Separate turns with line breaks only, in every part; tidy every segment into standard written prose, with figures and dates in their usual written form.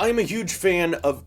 I'm a huge fan of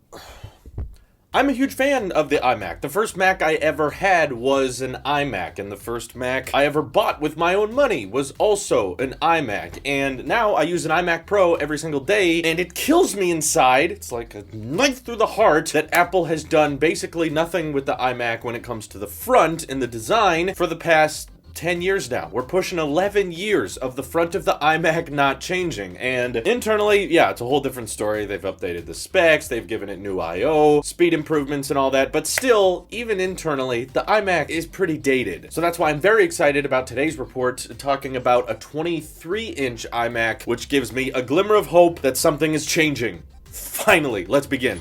the iMac. The first Mac I ever had was an iMac, and the first Mac I ever bought with my own money was also an iMac. And now I use an iMac Pro every single day, and it kills me inside. It's like a knife through the heart that Apple has done basically nothing with the iMac when it comes to the front and the design for the past 10 years now. We're pushing 11 years of the front of the iMac not changing. And internally, yeah, it's a whole different story. They've updated the specs, they've given it new I/O, speed improvements and all that, but still, even internally, the iMac is pretty dated. So that's why I'm very excited about today's report, talking about a 23-inch iMac, which gives me a glimmer of hope that something is changing. Finally, let's begin.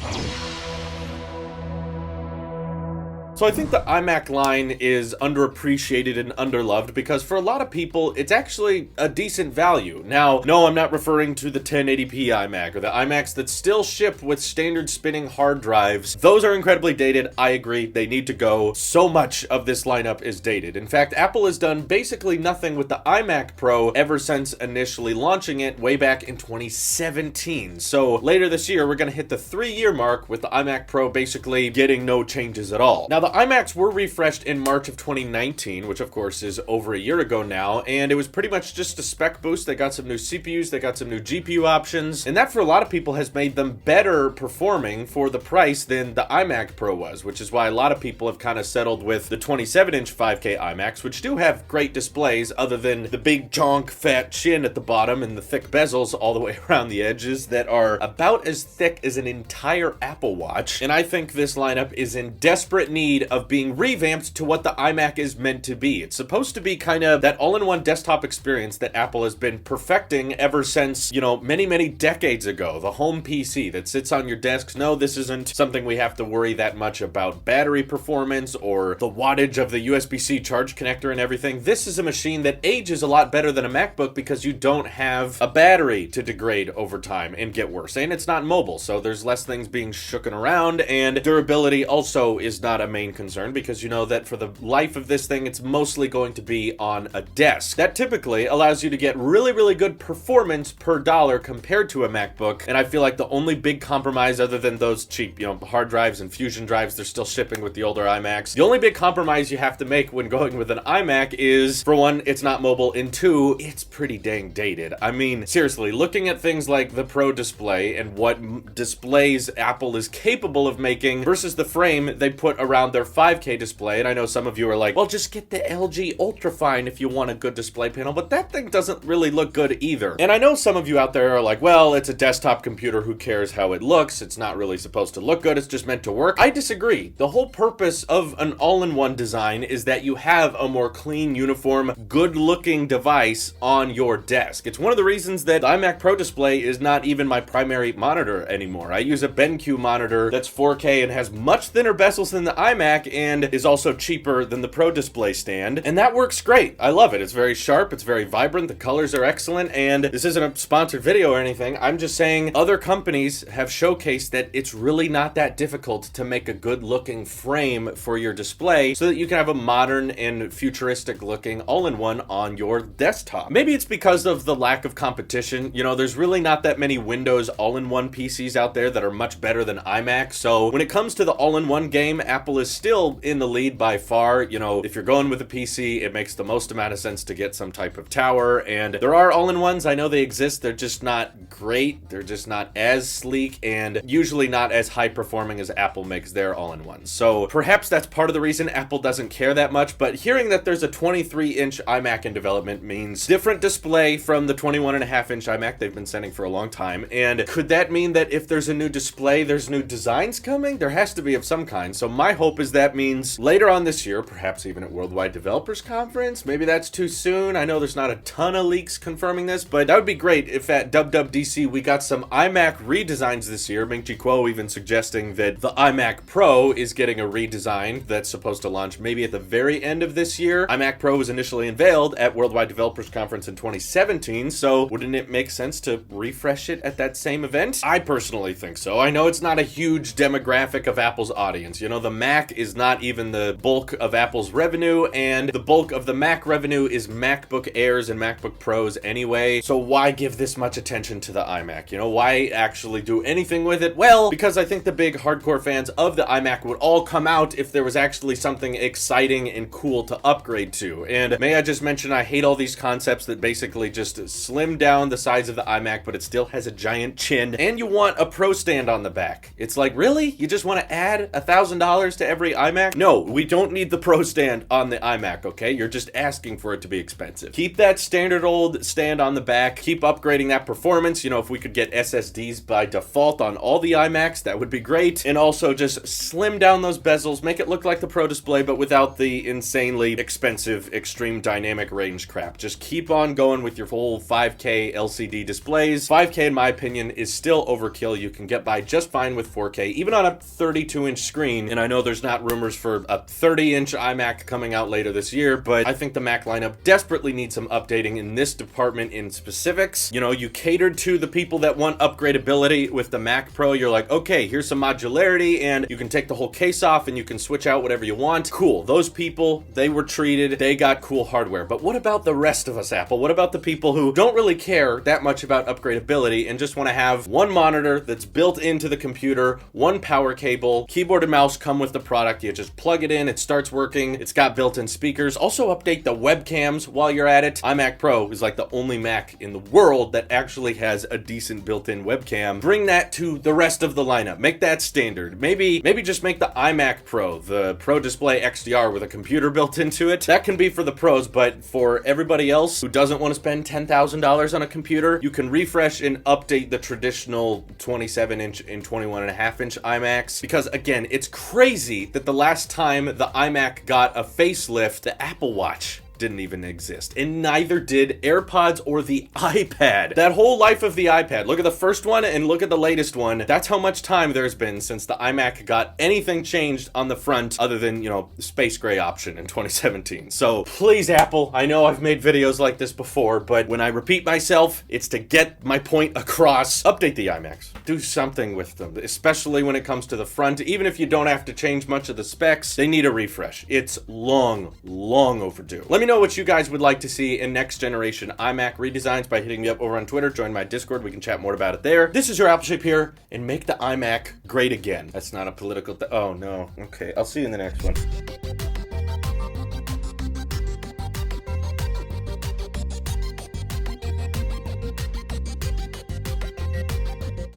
So I think the iMac line is underappreciated and underloved because for a lot of people, it's actually a decent value. Now, no, I'm not referring to the 1080p iMac or the iMacs that still ship with standard spinning hard drives. Those are incredibly dated. I agree. They need to go. So much of this lineup is dated. In fact, Apple has done basically nothing with the iMac Pro ever since initially launching it way back in 2017. So later this year, we're going to hit the 3-year mark with the iMac Pro basically getting no changes at all. Now, the iMacs were refreshed in March of 2019, which of course is over a year ago now, and it was pretty much just a spec boost. They got some new CPUs, they got some new GPU options, and that for a lot of people has made them better performing for the price than the iMac Pro was, which is why a lot of people have kind of settled with the 27-inch 5K iMacs, which do have great displays other than the big jonk fat chin at the bottom and the thick bezels all the way around the edges that are about as thick as an entire Apple Watch. And I think this lineup is in desperate need of being revamped to what the iMac is meant to be. It's supposed to be kind of that all-in-one desktop experience that Apple has been perfecting ever since, many, many decades ago. The home PC that sits on your desk. No, this isn't something we have to worry that much about battery performance or the wattage of the USB-C charge connector and everything. This is a machine that ages a lot better than a MacBook because you don't have a battery to degrade over time and get worse. And it's not mobile, so there's less things being shooken around, and durability also is not a main concern because you know that for the life of this thing, it's mostly going to be on a desk. That typically allows you to get really, really good performance per dollar compared to a MacBook, and I feel like the only big compromise other than those cheap, hard drives and fusion drives they're still shipping with the older iMacs, the only big compromise you have to make when going with an iMac is, for one, it's not mobile, and two, it's pretty dang dated. I mean, seriously, looking at things like the Pro display and what displays Apple is capable of making versus the frame they put around their 5K display, and I know some of you are like, well, just get the LG Ultrafine if you want a good display panel, but that thing doesn't really look good either. And I know some of you out there are like, well, it's a desktop computer, who cares how it looks? It's not really supposed to look good, it's just meant to work. I disagree. The whole purpose of an all-in-one design is that you have a more clean, uniform, good-looking device on your desk. It's one of the reasons that the iMac Pro display is not even my primary monitor anymore. I use a BenQ monitor that's 4K and has much thinner bezels than the iMac, and is also cheaper than the Pro display stand, and that works great. I love it. It's very sharp, it's very vibrant, the colors are excellent, and this isn't a sponsored video or anything. I'm just saying other companies have showcased that it's really not that difficult to make a good looking frame for your display so that you can have a modern and futuristic looking all-in-one on your desktop. Maybe it's because of the lack of competition. There's really not that many Windows all-in-one PCs out there that are much better than iMac, so when it comes to the all-in-one game, Apple is still in the lead by far. If you're going with a PC, it makes the most amount of sense to get some type of tower, and there are all-in-ones. I know they exist. They're just not great. They're just not as sleek and usually not as high performing as Apple makes their all-in-ones. So perhaps that's part of the reason Apple doesn't care that much, but hearing that there's a 23-inch iMac in development means different display from the 21.5-inch iMac they've been sending for a long time. And could that mean that if there's a new display, there's new designs coming? There has to be of some kind. So my hope is that means later on this year, perhaps even at Worldwide Developers Conference. Maybe that's too soon. I know there's not a ton of leaks confirming this, but that would be great if at WWDC we got some iMac redesigns this year. Ming-Chi Kuo even suggesting that the iMac Pro is getting a redesign that's supposed to launch maybe at the very end of this year. iMac Pro was initially unveiled at Worldwide Developers Conference in 2017, so wouldn't it make sense to refresh it at that same event? I personally think so. I know it's not a huge demographic of Apple's audience. The Mac iMac is not even the bulk of Apple's revenue, and the bulk of the Mac revenue is MacBook Airs and MacBook Pros anyway, so why give this much attention to the iMac? You know, why actually do anything with it? Well, because I think the big hardcore fans of the iMac would all come out if there was actually something exciting and cool to upgrade to. And may I just mention, I hate all these concepts that basically just slim down the size of the iMac, but it still has a giant chin, and you want a Pro stand on the back. It's like, really? You just want to add $1,000 to every iMac? No, we don't need the Pro stand on the iMac, okay? You're just asking for it to be expensive. Keep that standard old stand on the back. Keep upgrading that performance. You know, if we could get SSDs by default on all the iMacs, that would be great. And also just slim down those bezels, make it look like the Pro display, but without the insanely expensive extreme dynamic range crap. Just keep on going with your full 5K LCD displays. 5K, in my opinion, is still overkill. You can get by just fine with 4K, even on a 32-inch screen. And I know there's not rumors for a 30-inch iMac coming out later this year, but I think the Mac lineup desperately needs some updating in this department in specifics. You know, you catered to the people that want upgradability with the Mac Pro. You're like, okay, here's some modularity, and you can take the whole case off and you can switch out whatever you want. Cool. Those people, they were treated, they got cool hardware. But what about the rest of us, Apple? What about the people who don't really care that much about upgradability and just want to have one monitor that's built into the computer, one power cable, keyboard and mouse come with the product. You just plug it in, it starts working, it's got built-in speakers. Also update the webcams while you're at it. iMac Pro is like the only Mac in the world that actually has a decent built-in webcam. Bring that to the rest of the lineup. Make that standard. Maybe just make the iMac Pro, the Pro Display XDR with a computer built into it. That can be for the pros, but for everybody else who doesn't want to spend $10,000 on a computer, you can refresh and update the traditional 27-inch and 21.5-inch iMacs. Because again, it's crazy that the last time the iMac got a facelift, the Apple Watch didn't even exist, and neither did AirPods or the iPad. That whole life of the iPad, look at the first one and look at the latest one. That's how much time there's been since the iMac got anything changed on the front other than, you know, the space gray option in 2017. So please, Apple, I know I've made videos like this before, but when I repeat myself, it's to get my point across. Update the iMacs. Do something with them, especially when it comes to the front. Even if you don't have to change much of the specs, they need a refresh. It's long overdue. Let me know what you guys would like to see in next generation iMac redesigns by hitting me up over on Twitter. Join my Discord. We can chat more about it there. This is your Apple Shape here, and make the iMac great again. That's not a political oh no. Okay, I'll see you in the next one.